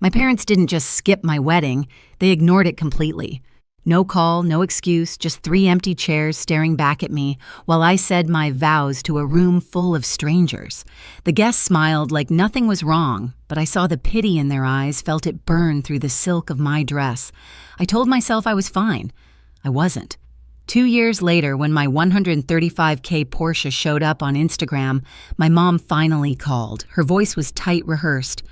My parents didn't just skip my wedding, they ignored it completely. No call, no excuse, just 3 empty chairs staring back at me while I said my vows to a room full of strangers. The guests smiled like nothing was wrong, but I saw the pity in their eyes, felt it burn through the silk of my dress. I told myself I was fine. I wasn't. 2 years later, when my 135K Porsche showed up on Instagram, my mom finally called. Her voice was tight, rehearsed.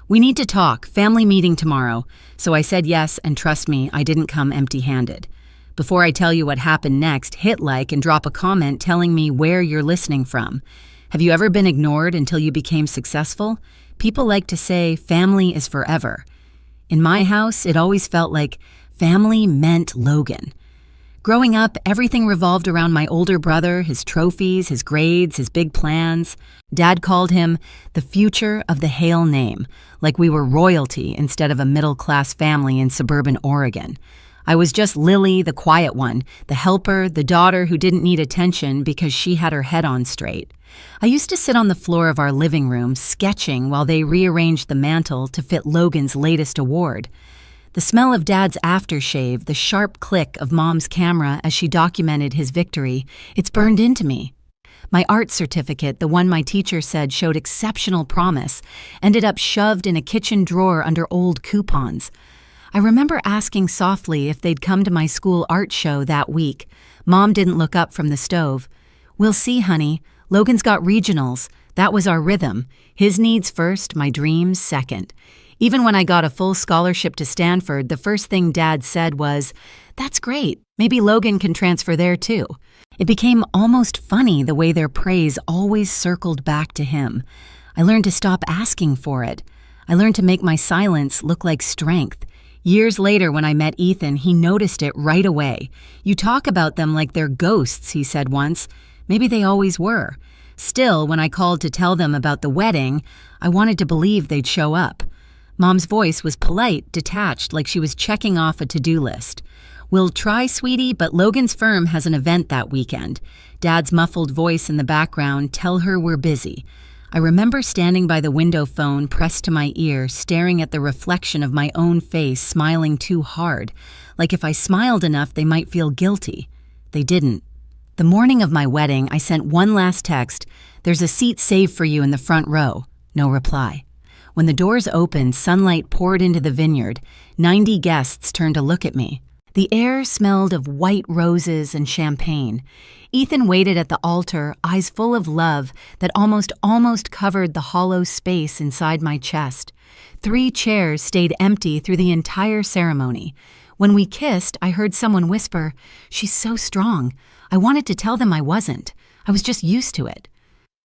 "We need to talk, family meeting tomorrow." So I said yes, and trust me, I didn't come empty-handed. Before I tell you what happened next, hit like and drop a comment telling me where you're listening from. Have you ever been ignored until you became successful? People like to say family is forever. In my house, it always felt like family meant Logan. Growing up, everything revolved around my older brother, his trophies, his grades, his big plans. Dad called him the future of the Hale name, like we were royalty instead of a middle-class family in suburban Oregon. I was just Lily, the quiet one, the helper, the daughter who didn't need attention because she had her head on straight. I used to sit on the floor of our living room sketching while they rearranged the mantle to fit Logan's latest award. The smell of Dad's aftershave, the sharp click of Mom's camera as she documented his victory, it's burned into me. My art certificate, the one my teacher said showed exceptional promise, ended up shoved in a kitchen drawer under old coupons. I remember asking softly if they'd come to my school art show that week. Mom didn't look up from the stove. "We'll see, honey. Logan's got regionals. That was our rhythm. His needs first, my dreams second." Even when I got a full scholarship to Stanford, the first thing Dad said was, "That's great. Maybe Logan can transfer there too." It became almost funny the way their praise always circled back to him. I learned to stop asking for it. I learned to make my silence look like strength. Years later, when I met Ethan, he noticed it right away. "You talk about them like they're ghosts," he said once. Maybe they always were. Still, when I called to tell them about the wedding, I wanted to believe they'd show up. Mom's voice was polite, detached, like she was checking off a to-do list. "We'll try, sweetie, but Logan's firm has an event that weekend." Dad's muffled voice in the background, "Tell her we're busy." I remember standing by the window phone pressed to my ear, staring at the reflection of my own face, smiling too hard. Like if I smiled enough, they might feel guilty. They didn't. The morning of my wedding, I sent one last text, "There's a seat saved for you in the front row." No reply. When the doors opened, sunlight poured into the vineyard. 90 guests turned to look at me. The air smelled of white roses and champagne. Ethan waited at the altar, eyes full of love that almost covered the hollow space inside my chest. 3 chairs stayed empty through the entire ceremony. When we kissed, I heard someone whisper, "She's so strong." I wanted to tell them I wasn't. I was just used to it.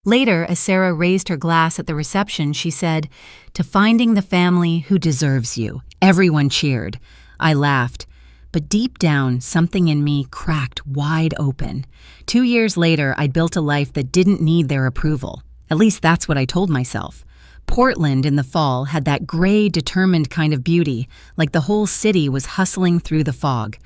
Later, as Sarah raised her glass at the reception, she said, "To finding the family who deserves you." Everyone cheered. I laughed. But deep down, something in me cracked wide open. 2 years later, I'd built a life that didn't need their approval. At least that's what I told myself. Portland in the fall had that gray, determined kind of beauty, like the whole city was hustling through the fog.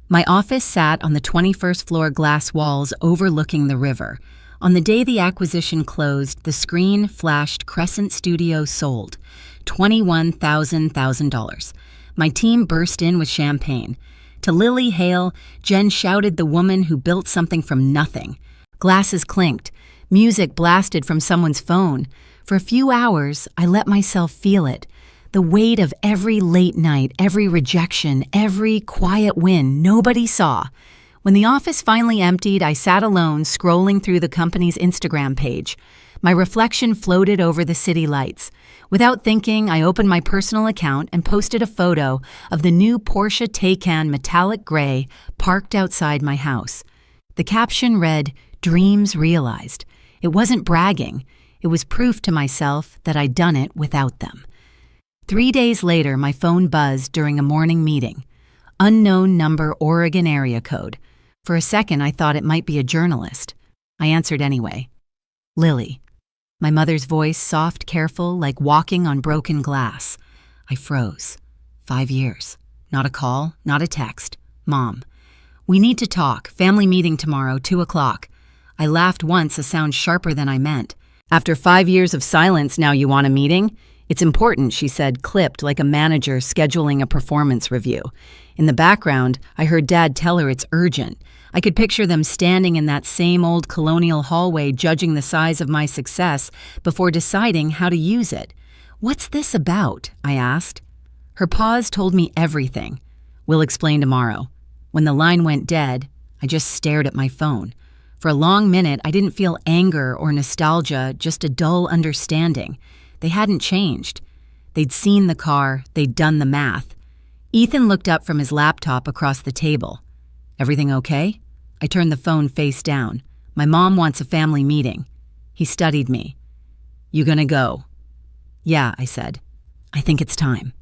My office sat on the 21st floor glass walls overlooking the river. On the day the acquisition closed, the screen flashed Crescent Studio sold. $21,000. My team burst in with champagne. To Lily Hale, Jen shouted the woman who built something from nothing. Glasses clinked. Music blasted from someone's phone. For a few hours, I let myself feel it. The weight of every late night, every rejection, every quiet win nobody saw. When the office finally emptied, I sat alone, scrolling through the company's Instagram page. My reflection floated over the city lights. Without thinking, I opened my personal account and posted a photo of the new Porsche Taycan metallic gray parked outside my house. The caption read, "Dreams realized." It wasn't bragging. It was proof to myself that I'd done it without them. 3 days later, my phone buzzed during a morning meeting. Unknown number, Oregon area code. For a second, I thought it might be a journalist. I answered anyway. "Lily." My mother's voice, soft, careful, like walking on broken glass. I froze. 5 years. Not a call, not a text. "Mom, we need to talk. Family meeting tomorrow, 2 o'clock. I laughed once, a sound sharper than I meant. "After 5 years of silence, now you want a meeting?" It's important, she said, clipped like a manager scheduling a performance review. In the background, I heard Dad tell her it's urgent. I could picture them standing in that same old colonial hallway judging the size of my success before deciding how to use it. "What's this about?" I asked. Her pause told me everything. "We'll explain tomorrow." When the line went dead, I just stared at my phone. For a long minute, I didn't feel anger or nostalgia, just a dull understanding. They hadn't changed. They'd seen the car, they'd done the math. Ethan looked up from his laptop across the table. "Everything okay?" I turned the phone face down. "My mom wants a family meeting." He studied me. "You gonna go?" "Yeah," I said. "I think it's time."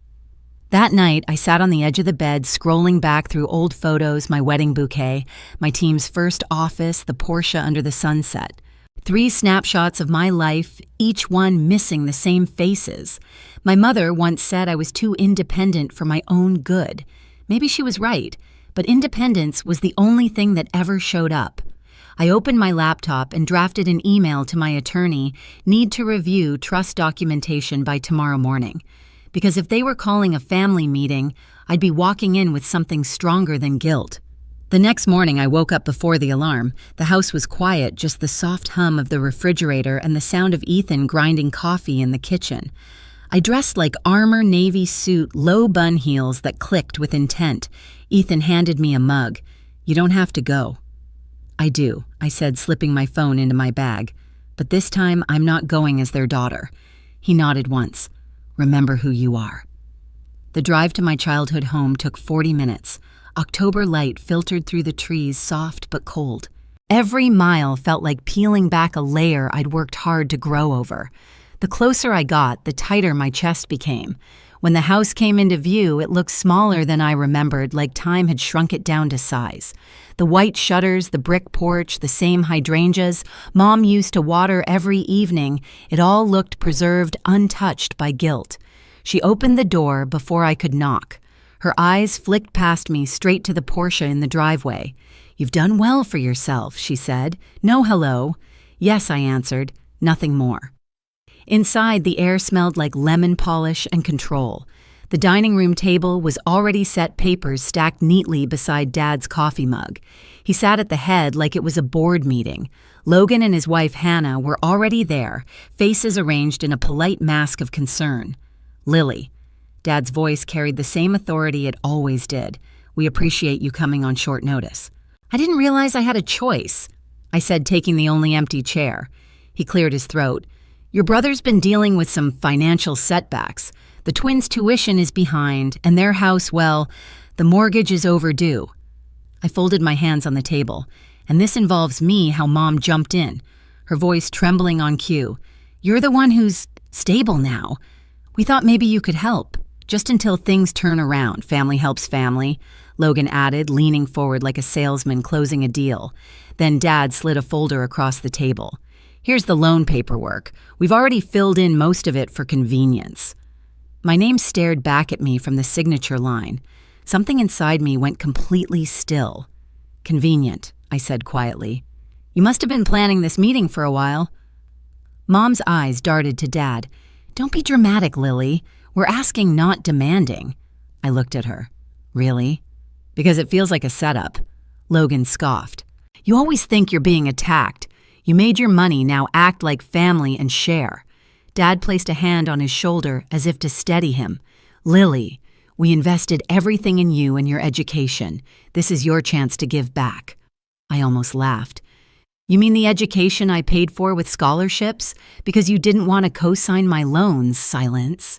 That night, I sat on the edge of the bed, scrolling back through old photos, my wedding bouquet, my team's first office, the Porsche under the sunset. 3 snapshots of my life, each one missing the same faces. My mother once said I was too independent for my own good. Maybe she was right, but independence was the only thing that ever showed up. I opened my laptop and drafted an email to my attorney, "Need to review trust documentation by tomorrow morning." Because if they were calling a family meeting, I'd be walking in with something stronger than guilt. The next morning, I woke up before the alarm. The house was quiet, just the soft hum of the refrigerator and the sound of Ethan grinding coffee in the kitchen. I dressed like armor navy suit, low bun heels that clicked with intent. Ethan handed me a mug. "You don't have to go." "I do," I said, slipping my phone into my bag. "But this time, I'm not going as their daughter." He nodded once. "Remember who you are." The drive to my childhood home took 40 minutes. October light filtered through the trees, soft but cold. Every mile felt like peeling back a layer I'd worked hard to grow over. The closer I got, the tighter my chest became. When the house came into view, it looked smaller than I remembered, like time had shrunk it down to size. The white shutters, the brick porch, the same hydrangeas Mom used to water every evening, it all looked preserved, untouched by guilt. She opened the door before I could knock. Her eyes flicked past me straight to the Porsche in the driveway. "You've done well for yourself," she said. "No hello." "Yes," I answered. Nothing more. Inside, the air smelled like lemon polish and control. The dining room table was already set, papers stacked neatly beside Dad's coffee mug. He sat at the head like it was a board meeting. Logan and his wife Hannah were already there, faces arranged in a polite mask of concern. "Lily." Dad's voice carried the same authority it always did. "We appreciate you coming on short notice." "I didn't realize I had a choice," I said, taking the only empty chair. He cleared his throat. "Your brother's been dealing with some financial setbacks. The twins' tuition is behind, and their house, well, the mortgage is overdue." I folded my hands on the table. "And this involves me," how Mom jumped in, her voice trembling on cue. "You're the one who's stable now. We thought maybe you could help. Just until things turn around. Family helps family," Logan added, leaning forward like a salesman closing a deal. Then Dad slid a folder across the table. "Here's the loan paperwork. We've already filled in most of it for convenience." My name stared back at me from the signature line. Something inside me went completely still. "Convenient," I said quietly. "You must have been planning this meeting for a while." Mom's eyes darted to Dad. "Don't be dramatic, Lily. We're asking, not demanding." I looked at her. "Really?" "Because it feels like a setup." Logan scoffed. "You always think you're being attacked. You made your money, now act like family and share." Dad placed a hand on his shoulder as if to steady him. "Lily, we invested everything in you and your education. This is your chance to give back." I almost laughed. "You mean the education I paid for with scholarships? Because you didn't want to co-sign my loans, silence."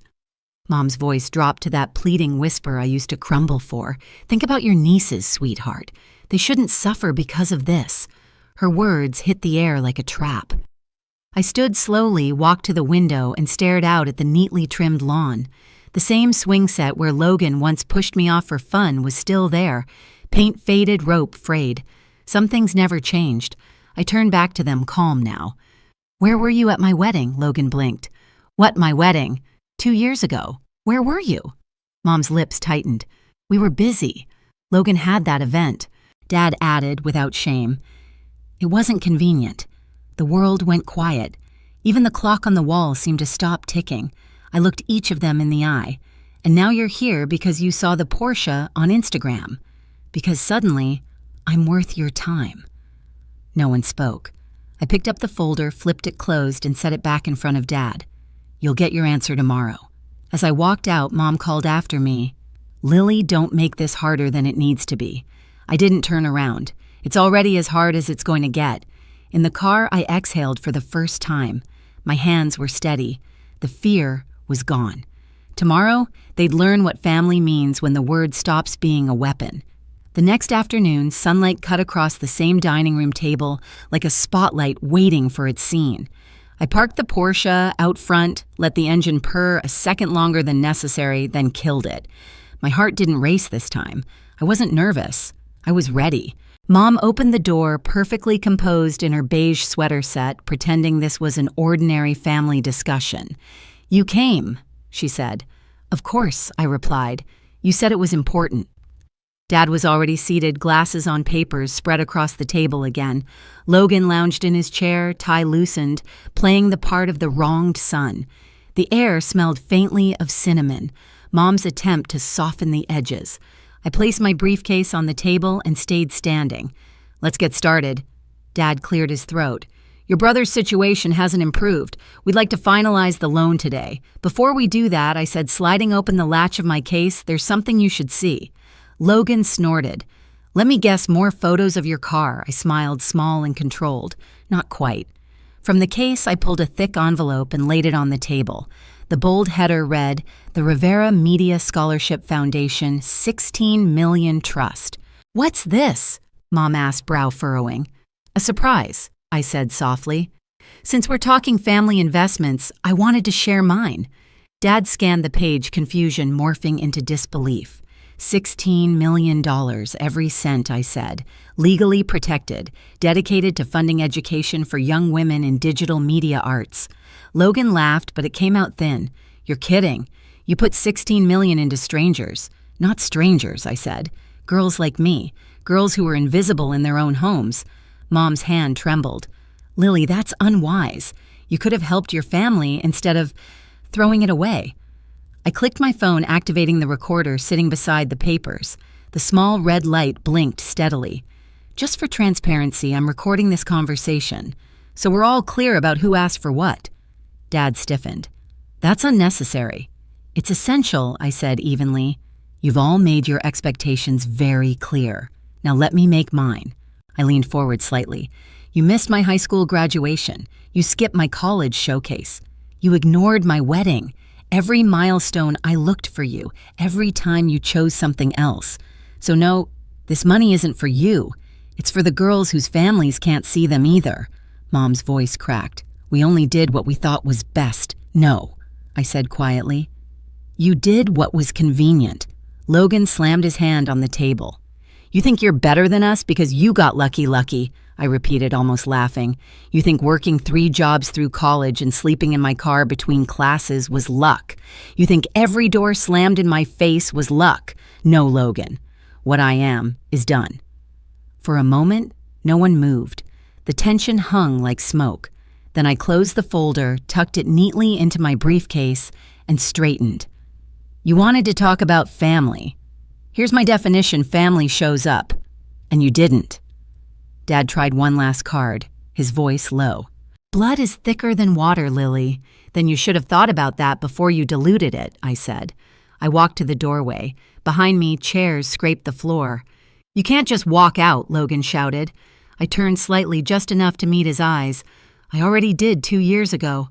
Mom's voice dropped to that pleading whisper I used to crumble for. "Think about your nieces, sweetheart. They shouldn't suffer because of this." Her words hit the air like a trap. I stood slowly, walked to the window, and stared out at the neatly trimmed lawn. The same swing set where Logan once pushed me off for fun was still there, paint faded, rope frayed. Some things never changed. I turned back to them, calm now. "Where were you at my wedding?" Logan blinked. "What, my wedding? 2 years ago. Where were you?" Mom's lips tightened. "We were busy. Logan had that event." Dad added, without shame. "It wasn't convenient. The world went quiet. Even the clock on the wall seemed to stop ticking. I looked each of them in the eye. And now you're here because you saw the Porsche on Instagram. Because suddenly, I'm worth your time. No one spoke. I picked up the folder, flipped it closed, and set it back in front of Dad. You'll get your answer tomorrow. As I walked out, Mom called after me, Lily, don't make this harder than it needs to be. I didn't turn around. It's already as hard as it's going to get. In the car, I exhaled for the first time. My hands were steady. The fear was gone. Tomorrow, they'd learn what family means when the word stops being a weapon. The next afternoon, sunlight cut across the same dining room table like a spotlight waiting for its scene. I parked the Porsche out front, let the engine purr a second longer than necessary, then killed it. My heart didn't race this time. I wasn't nervous. I was ready. Mom opened the door, perfectly composed in her beige sweater set, pretending this was an ordinary family discussion. You came, she said. Of course, I replied. You said it was important. Dad was already seated, glasses on papers spread across the table again. Logan lounged in his chair, tie loosened, playing the part of the wronged son. The air smelled faintly of cinnamon, Mom's attempt to soften the edges. I placed my briefcase on the table and stayed standing. Let's get started. Dad cleared his throat. Your brother's situation hasn't improved. We'd like to finalize the loan today. Before we do that, I said, sliding open the latch of my case, there's something you should see. Logan snorted. Let me guess, more photos of your car. I smiled, small and controlled. Not quite. From the case, I pulled a thick envelope and laid it on the table. The bold header read, The Rivera Media Scholarship Foundation, 16 million trust. What's this? Mom asked, brow furrowing. A surprise, I said softly. Since we're talking family investments, I wanted to share mine. Dad scanned the page, confusion morphing into disbelief. $16 million, every cent, I said. Legally protected, dedicated to funding education for young women in digital media arts. Logan laughed, but it came out thin. You're kidding. You put $16 million into strangers. Not strangers, I said. Girls like me. Girls who were invisible in their own homes. Mom's hand trembled. Lily, that's unwise. You could have helped your family instead of throwing it away. I clicked my phone, activating the recorder sitting beside the papers. The small red light blinked steadily. Just for transparency, I'm recording this conversation, so we're all clear about who asked for what. Dad stiffened. That's unnecessary. It's essential, I said evenly. You've all made your expectations very clear. Now let me make mine. I leaned forward slightly. You missed my high school graduation. You skipped my college showcase. You ignored my wedding. Every milestone I looked for you, every time you chose something else. So no, this money isn't for you. It's for the girls whose families can't see them either. Mom's voice cracked. We only did what we thought was best. No, I said quietly. You did what was convenient. Logan slammed his hand on the table. You think you're better than us because you got lucky, I repeated, almost laughing. You think working 3 jobs through college and sleeping in my car between classes was luck. You think every door slammed in my face was luck. No, Logan. What I am is done. For a moment, no one moved. The tension hung like smoke. Then I closed the folder, tucked it neatly into my briefcase, and straightened. You wanted to talk about family. Here's my definition: family shows up. And you didn't. Dad tried one last card, his voice low. Blood is thicker than water, Lily. Then you should have thought about that before you diluted it, I said. I walked to the doorway. Behind me, chairs scraped the floor. You can't just walk out, Logan shouted. I turned slightly, just enough to meet his eyes. I already did 2 years ago.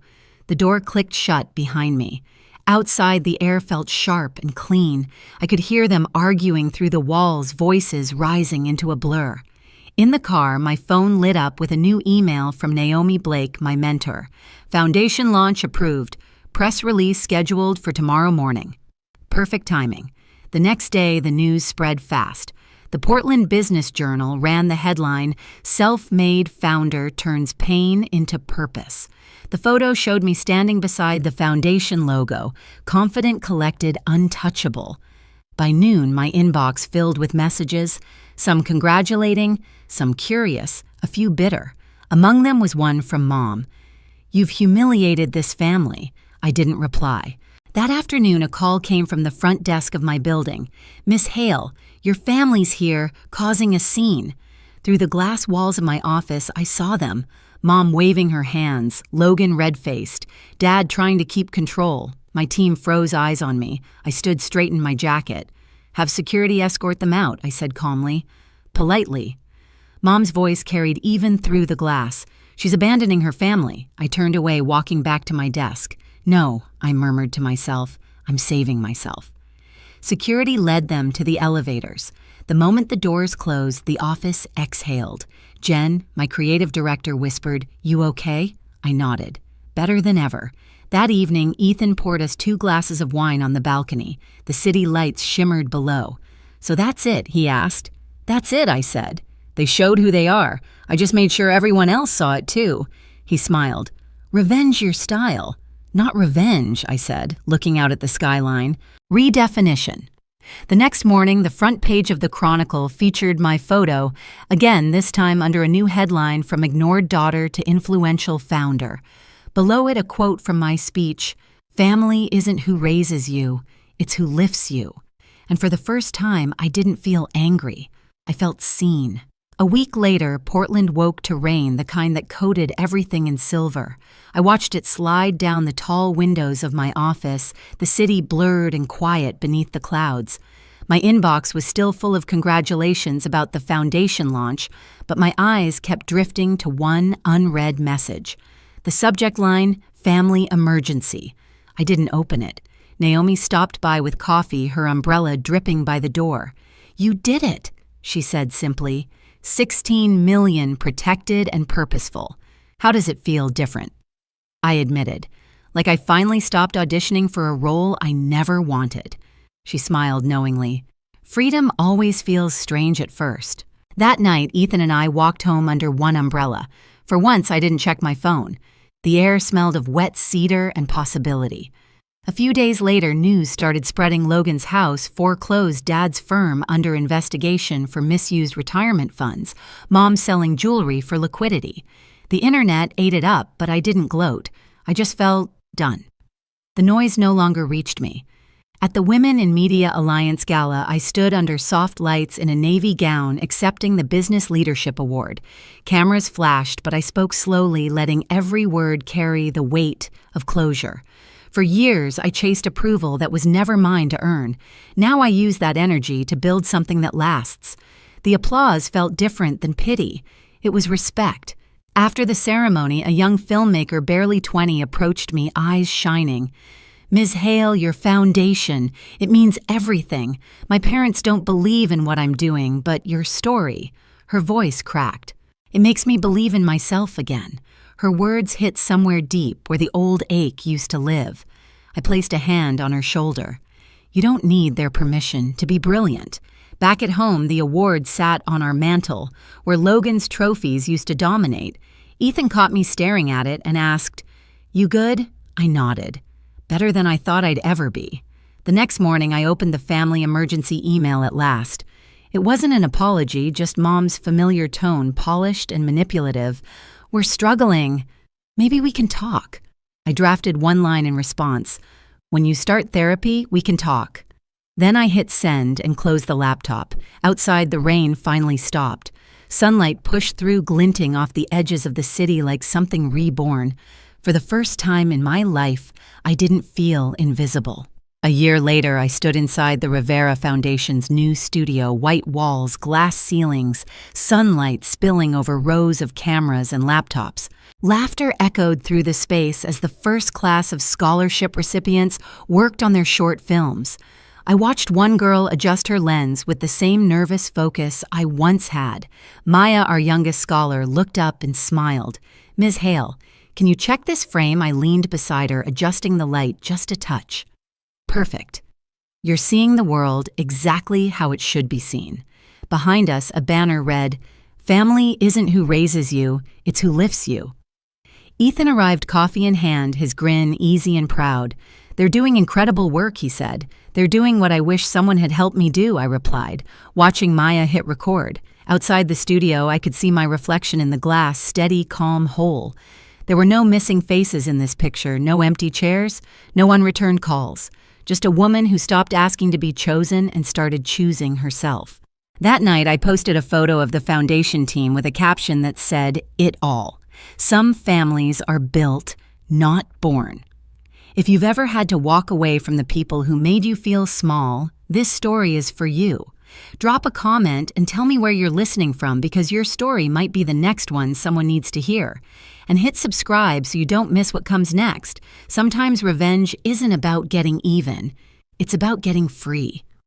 The door clicked shut behind me. Outside, the air felt sharp and clean. I could hear them arguing through the walls, voices rising into a blur. In the car, my phone lit up with a new email from Naomi Blake, my mentor. Foundation launch approved. Press release scheduled for tomorrow morning. Perfect timing. The next day, the news spread fast. The Portland Business Journal ran the headline, Self-Made Founder Turns Pain into Purpose. The photo showed me standing beside the foundation logo, confident, collected, untouchable. By noon, my inbox filled with messages, some congratulating, some curious, a few bitter. Among them was one from Mom. You've humiliated this family. I didn't reply. That afternoon, a call came from the front desk of my building. "Miss Hale, your family's here, causing a scene." Through the glass walls of my office, I saw them. Mom waving her hands, Logan red-faced, Dad trying to keep control. My team froze eyes on me. I stood straight in my jacket. "Have security escort them out," I said calmly. "Politely." Mom's voice carried even through the glass. "She's abandoning her family." I turned away, walking back to my desk. "No," I murmured to myself. "I'm saving myself." Security led them to the elevators. The moment the doors closed, the office exhaled. Jen, my creative director, whispered, "You okay?" I nodded. Better than ever. That evening, Ethan poured us 2 glasses of wine on the balcony. The city lights shimmered below. "So that's it?" he asked. "That's it," I said. "They showed who they are. I just made sure everyone else saw it too." He smiled. "Revenge your style." "Not revenge," I said, looking out at the skyline. Redefinition. The next morning, the front page of the Chronicle featured my photo, again this time under a new headline, "From Ignored Daughter to Influential Founder." Below it, a quote from my speech, "Family isn't who raises you, it's who lifts you." And for the first time, I didn't feel angry. I felt seen. A week later, Portland woke to rain, the kind that coated everything in silver. I watched it slide down the tall windows of my office, the city blurred and quiet beneath the clouds. My inbox was still full of congratulations about the foundation launch, but my eyes kept drifting to one unread message. The subject line, "Family Emergency." I didn't open it. Naomi stopped by with coffee, her umbrella dripping by the door. "You did it," she said simply. 16 million protected and purposeful. How does it feel different? I admitted, like I finally stopped auditioning for a role I never wanted. She smiled knowingly. Freedom always feels strange at first. That night, Ethan and I walked home under one umbrella. For once, I didn't check my phone. The air smelled of wet cedar and possibility. A few days later, news started spreading Logan's house foreclosed Dad's firm under investigation for misused retirement funds, Mom selling jewelry for liquidity. The internet ate it up, but I didn't gloat. I just felt done. The noise no longer reached me. At the Women in Media Alliance Gala, I stood under soft lights in a navy gown accepting the Business Leadership Award. Cameras flashed, but I spoke slowly, letting every word carry the weight of closure. For years, I chased approval that was never mine to earn. Now I use that energy to build something that lasts. The applause felt different than pity. It was respect. After the ceremony, a young filmmaker barely 20 approached me, eyes shining. "Ms. Hale, your foundation. It means everything. My parents don't believe in what I'm doing, but your story." Her voice cracked. "It makes me believe in myself again." Her words hit somewhere deep where the old ache used to live. I placed a hand on her shoulder. "You don't need their permission to be brilliant." Back at home, the award sat on our mantel, where Logan's trophies used to dominate. Ethan caught me staring at it and asked, "You good?" I nodded. Better than I thought I'd ever be. The next morning, I opened the family emergency email at last. It wasn't an apology, just Mom's familiar tone, polished and manipulative. "We're struggling. Maybe we can talk." I drafted one line in response. "When you start therapy, we can talk." Then I hit send and closed the laptop. Outside, the rain finally stopped. Sunlight pushed through, glinting off the edges of the city like something reborn. For the first time in my life, I didn't feel invisible. A year later, I stood inside the Rivera Foundation's new studio, white walls, glass ceilings, sunlight spilling over rows of cameras and laptops. Laughter echoed through the space as the first class of scholarship recipients worked on their short films. I watched one girl adjust her lens with the same nervous focus I once had. Maya, our youngest scholar, looked up and smiled. "Ms. Hale, can you check this frame?" I leaned beside her, adjusting the light just a touch. "Perfect. You're seeing the world exactly how it should be seen." Behind us, a banner read, "Family isn't who raises you, it's who lifts you." Ethan arrived, coffee in hand, his grin easy and proud. "They're doing incredible work," he said. "They're doing what I wish someone had helped me do," I replied, watching Maya hit record. Outside the studio, I could see my reflection in the glass, steady, calm, whole. There were no missing faces in this picture, no empty chairs, no unreturned calls. Just a woman who stopped asking to be chosen and started choosing herself. That night, I posted a photo of the foundation team with a caption that said, "It all. Some families are built, not born." If you've ever had to walk away from the people who made you feel small, this story is for you. Drop a comment and tell me where you're listening from, because your story might be the next one someone needs to hear. And hit subscribe so you don't miss what comes next. Sometimes revenge isn't about getting even. It's about getting free.